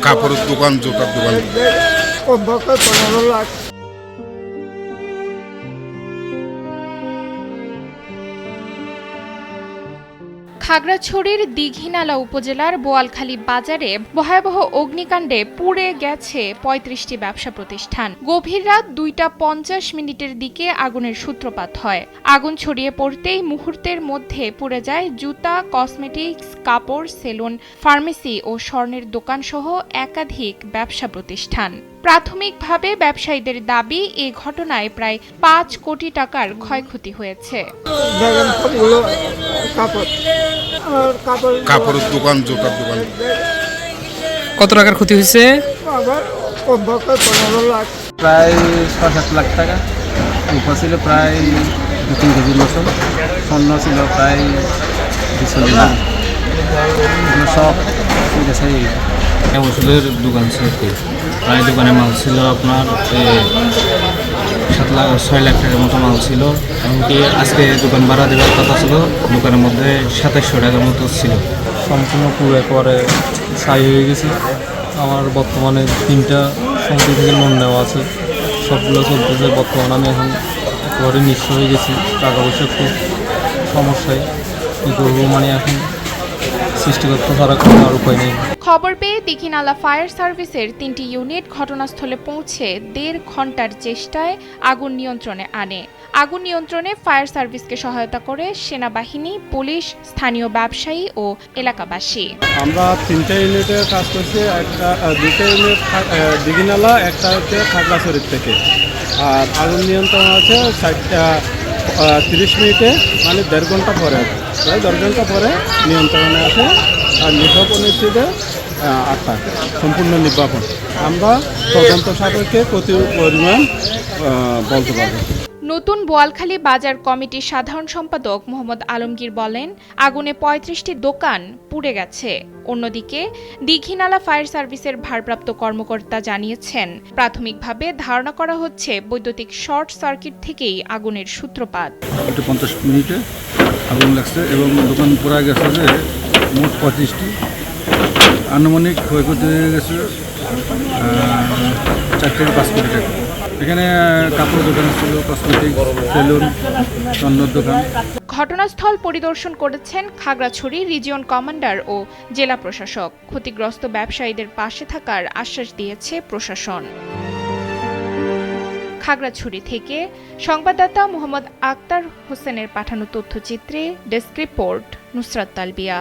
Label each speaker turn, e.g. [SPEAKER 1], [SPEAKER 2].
[SPEAKER 1] কাপড়ের দোকান, জুতার দোকান।
[SPEAKER 2] কমপক্ষে 15 লাখ।
[SPEAKER 3] খাগড়াছড়ির দীঘিনালা উপজেলার বোয়ালখালী বাজারে ভয়াবহ অগ্নিকাণ্ডে পুড়ে গেছে ৩৫টি ব্যবসা প্রতিষ্ঠান। গভীর রাত ২টা ৫০ দিকে আগুনের সূত্রপাত হয়। আগুন ছড়িয়ে পড়তেই মুহূর্তের মধ্যে পুড়ে যায় জুতা, কসমেটিক্স, কাপড়, সেলুন, ফার্মেসি ও স্বর্ণের দোকানসহ একাধিক ব্যবসা প্রতিষ্ঠান। প্রাথমিকভাবে ব্যবসায়ীদের দাবি, এ ঘটনায় প্রায় ৫ কোটি টাকার ক্ষয়ক্ষতি হয়েছে।
[SPEAKER 1] কাপড়ের দোকান, জুতার দোকান।
[SPEAKER 4] কত টাকার ক্ষতি হয়েছে?
[SPEAKER 2] কমপক্ষে 15 লাখ।
[SPEAKER 5] প্রায় ৬-৭ লাখ টাকা। রূপা ছিল প্রায় ২-৩ কেজির মতন, স্বর্ণ ছিল প্রায় ২০ লাখ। সব
[SPEAKER 6] ওষুধের দোকান ছিল, প্রায় দোকানে মাল ছিল আপনার ৬ লাখ টাকার মতো মাল ছিল। এমনকি আজকে দোকান ভাড়া দেওয়ার কথা ছিল, দোকানের মধ্যে ২৭০০ টাকার মতো ছিল।
[SPEAKER 5] সম্পূর্ণ পুরো একবারে ছাই হয়ে গেছে। আমার বর্তমানে 3টা সমিতি থেকে লোন নেওয়া আছে, সবগুলো চলতেছে। বর্তমানে আমি এখন একেবারে নিঃস্ব হয়ে গেছি, টাকা পয়সা খুব সমস্যায়। কী করবো, মানে এখন সৃষ্টিকর্তা ছাড়া কোনো আর উপায় নেই।
[SPEAKER 3] খবর পেয়ে দীঘিনালা ফায়ার সার্ভিসের ৩টি ইউনিট ঘটনাস্থলে পৌঁছে ১.৫ ঘন্টার চেষ্টায় আগুন নিয়ন্ত্রণে আনে। আগুন নিয়ন্ত্রণে ফায়ার সার্ভিসকে সহায়তা করে সেনাবাহিনী, পুলিশ, স্থানীয় ব্যবসায়ী ও এলাকাবাসী।
[SPEAKER 7] আমরা ৩টা ইউনিটে কাজ করছি। 2টা ইউনিট দীঘিনালা, একটা হচ্ছে খাগড়াছড়ির থেকে। আর আগুন নিয়ন্ত্রণ আছে 30 মিনিটে, মানে 1.5 ঘন্টা পরে, প্রায় 10 ঘন্টা পরে নিয়ন্ত্রণে আছে। আর নির্বাপন হচ্ছে 8টা, সম্পূর্ণ নির্বাপন। আমরা তদন্ত সাপেক্ষে কত পরিমাণ বলতে পারবো।
[SPEAKER 3] নতুন বোয়ালখালী বাজার কমিটির সাধারণ সম্পাদক মোহাম্মদ আলমগীর বলেন, আগুনে ৩৫টি দোকান পুড়ে গেছে। অন্যদিকে দীঘিনালা ফায়ার সার্ভিসের ভারপ্রাপ্ত কর্মকর্তা জানিয়েছেন, প্রাথমিকভাবে ধারণা করা হচ্ছে বৈদ্যুতিক শর্ট সার্কিট থেকেই আগুনের সূত্রপাত।
[SPEAKER 8] 50 মিনিটে আগুন লাগছে এবং দোকান পুরা গেছে যে মোট 35টি। আনুমানিক ক্ষয়ক্ষতি হয়ে গেছে 4 থেকে 5 কোটি টাকা। এখানে কাপড় দোকান ছিল, কসমেটিক, সেলুন, স্বর্ণের দোকান।
[SPEAKER 3] ঘটনাস্থল পরিদর্শন করেছেন খাগড়াছড়ি রিজিয়ন কমান্ডার ও জেলা প্রশাসক। ক্ষতিগ্রস্ত ব্যবসায়ীদের পাশে থাকার আশ্বাস দিয়েছে প্রশাসন। খাগড়াছড়ি থেকে সংবাদদাতা মোহাম্মদ আক্তার হোসেনের পাঠানো তথ্যচিত্রে ডেস্ক রিপোর্ট, নুসরাত তালবিয়া।